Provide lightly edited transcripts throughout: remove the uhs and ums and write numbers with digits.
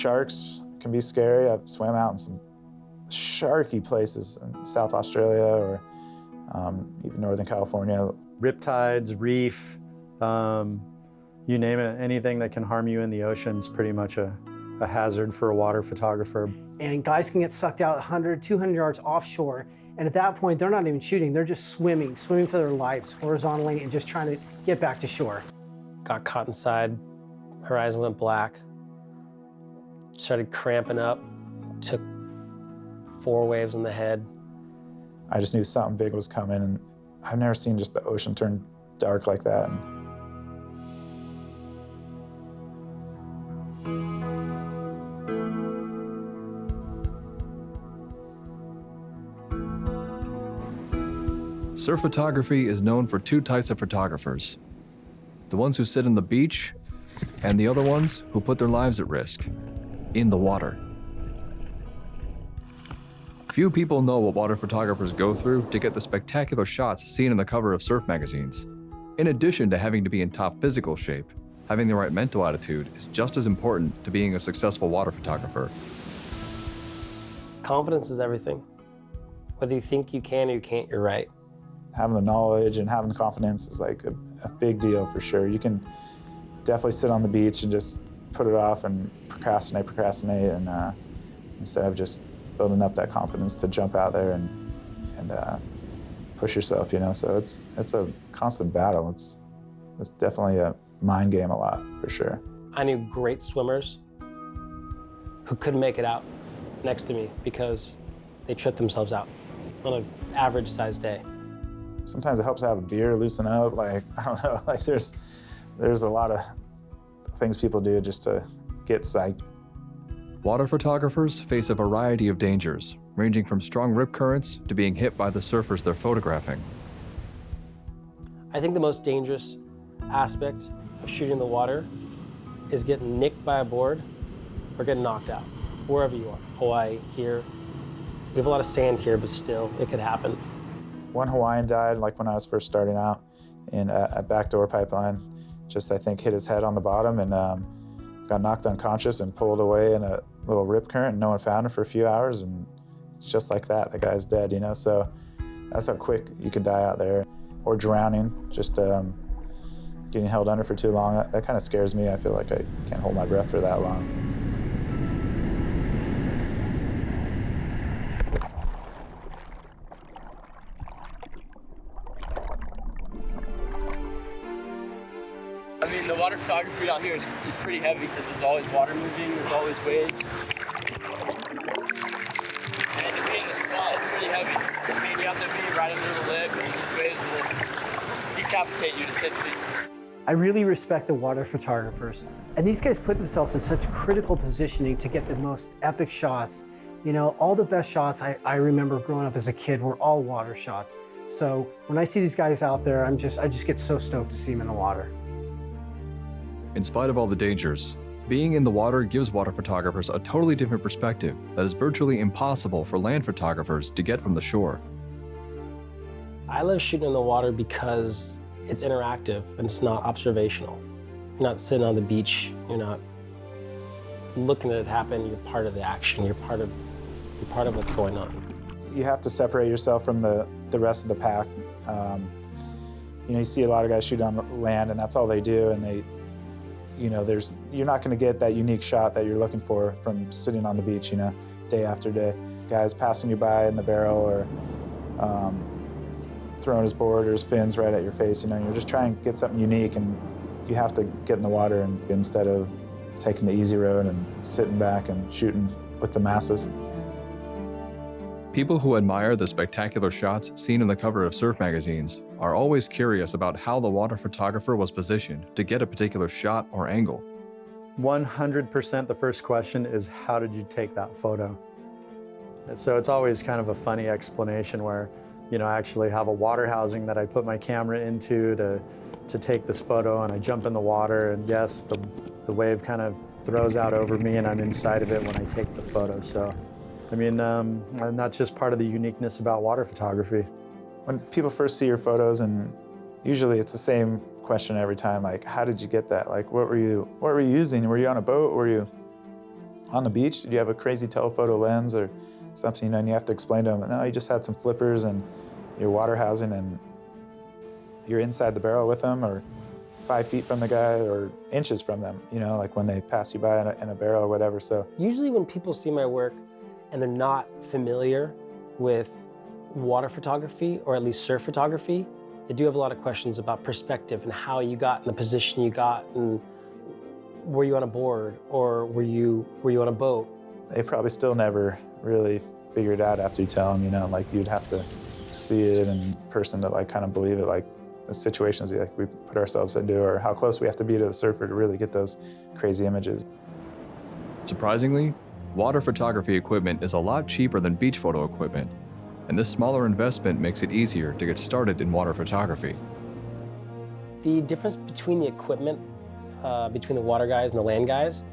Sharks can be scary. I've swam out in some sharky places in South Australia or even Northern California. Riptides, reef, you name it, anything that can harm you in the ocean is pretty much a hazard for a water photographer. And guys can get sucked out 100, 200 yards offshore, and at that point, they're not even shooting, they're just swimming for their lives horizontally and just trying to get back to shore. Got caught inside, horizon went black, started cramping up, took 4 waves on the head. I just knew something big was coming, and I've never seen just the ocean turn dark like that. Surf photography is known for 2 types of photographers. The ones who sit on the beach, and the other ones who put their lives at risk, in the water. Few people know what water photographers go through to get the spectacular shots seen on the cover of surf magazines. In addition to having to be in top physical shape, having the right mental attitude is just as important to being a successful water photographer. Confidence is everything. Whether you think you can or you can't, you're right. Having the knowledge and having the confidence is like a big deal for sure. You can definitely sit on the beach and just put it off and procrastinate, and instead of just building up that confidence to jump out there and push yourself, you know. So it's a constant battle. It's definitely a mind game a lot, for sure. I knew great swimmers who couldn't make it out next to me because they tripped themselves out on an average sized day. Sometimes it helps to have a beer, loosen up. Like, I don't know, like there's a lot of things people do just to get psyched. Water photographers face a variety of dangers, ranging from strong rip currents to being hit by the surfers they're photographing. I think the most dangerous aspect of shooting the water is getting nicked by a board or getting knocked out, wherever you are. Hawaii, here. We have a lot of sand here, but still, it could happen. One Hawaiian died, like when I was first starting out in a backdoor pipeline. Just, I think, hit his head on the bottom and got knocked unconscious and pulled away in a little rip current, and no one found him for a few hours, and just like that, the guy's dead, you know? So that's how quick you can die out there. Or drowning, just getting held under for too long. That kind of scares me. I feel like I can't hold my breath for that long. I mean, the water photography out here is pretty heavy because there's always water moving, there's always waves. And to be in the spot, it's pretty heavy. I mean, you have to be right under the lip, and these waves will decapitate you, to say the least. I really respect the water photographers. And these guys put themselves in such critical positioning to get the most epic shots. You know, all the best shots I remember growing up as a kid were all water shots. So when I see these guys out there, I just get so stoked to see them in the water. In spite of all the dangers, being in the water gives water photographers a totally different perspective that is virtually impossible for land photographers to get from the shore. I love shooting in the water because it's interactive and it's not observational. You're not sitting on the beach, you're not looking at it happen, you're part of the action, you're part of what's going on. You have to separate yourself from the rest of the pack. You know, you see a lot of guys shoot on land and that's all they do, and you know, you're not going to get that unique shot that you're looking for from sitting on the beach, you know, day after day. Guys passing you by in the barrel or throwing his board or his fins right at your face, you know, you're just trying to get something unique, and you have to get in the water and instead of taking the easy road and sitting back and shooting with the masses. People who admire the spectacular shots seen on the cover of surf magazines are always curious about how the water photographer was positioned to get a particular shot or angle. 100% the first question is, how did you take that photo? And so it's always kind of a funny explanation where, you know, I actually have a water housing that I put my camera into to take this photo, and I jump in the water, and yes, the wave kind of throws out over me and I'm inside of it when I take the photo. So, I mean, and that's just part of the uniqueness about water photography. When people first see your photos, and usually it's the same question every time, like, how did you get that? Like, what were you using? Were you on a boat? Were you on the beach, do you have a crazy telephoto lens or something, you know, and you have to explain to them, no, you just had some flippers and your water housing and you're inside the barrel with them or 5 feet from the guy or inches from them, you know, like when they pass you by in a barrel or whatever, so. Usually when people see my work and they're not familiar with water photography or at least surf photography, they do have a lot of questions about perspective and how you got in the position you got, and were you on a board or were you on a boat? They probably still never really figured it out after you tell them, you know, like you'd have to see it in person to like kind of believe it, like the situations like we put ourselves into or how close we have to be to the surfer to really get those crazy images. Surprisingly, water photography equipment is a lot cheaper than beach photo equipment, and this smaller investment makes it easier to get started in water photography. The difference between the equipment, between the water guys and the land guys,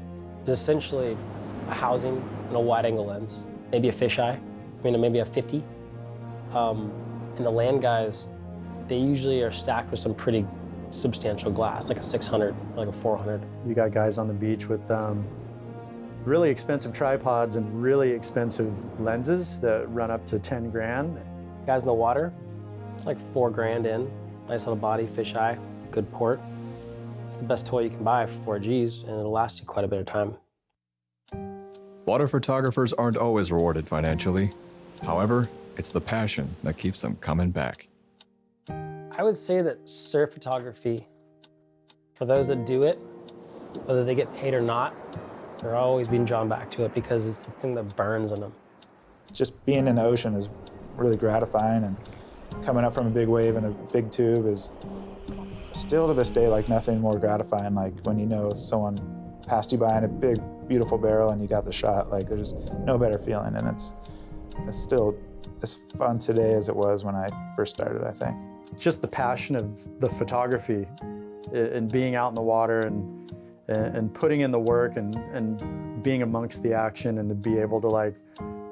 is essentially a housing and a wide-angle lens, maybe a fisheye, maybe a 50. And the land guys, they usually are stacked with some pretty substantial glass, like a 600, like a 400. You got guys on the beach with really expensive tripods and really expensive lenses that run up to 10 grand. Guys in the water, it's like 4 grand in, nice little body, fisheye, good port. It's the best toy you can buy for 4 Gs, and it'll last you quite a bit of time. Water photographers aren't always rewarded financially. However, it's the passion that keeps them coming back. I would say that surf photography, for those that do it, whether they get paid or not, they're always being drawn back to it because it's the thing that burns in them. Just being in the ocean is really gratifying, and coming up from a big wave in a big tube is still to this day like nothing more gratifying, like when you know someone passed you by in a big, beautiful barrel and you got the shot. Like there's no better feeling, and it's still as fun today as it was when I first started, I think. Just the passion of the photography and being out in the water and putting in the work and being amongst the action, and to be able to like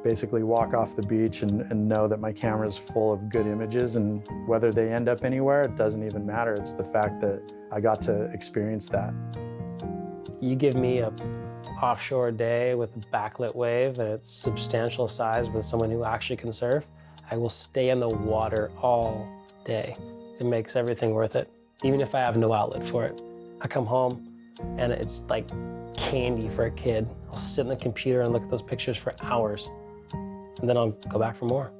basically walk off the beach and know that my camera is full of good images, and whether they end up anywhere, it doesn't even matter. It's the fact that I got to experience that. You give me a offshore day with a backlit wave and it's substantial size with someone who actually can surf, I will stay in the water all day. It makes everything worth it, even if I have no outlet for it. I come home and it's like candy for a kid. I'll sit in the computer and look at those pictures for hours, and then I'll go back for more.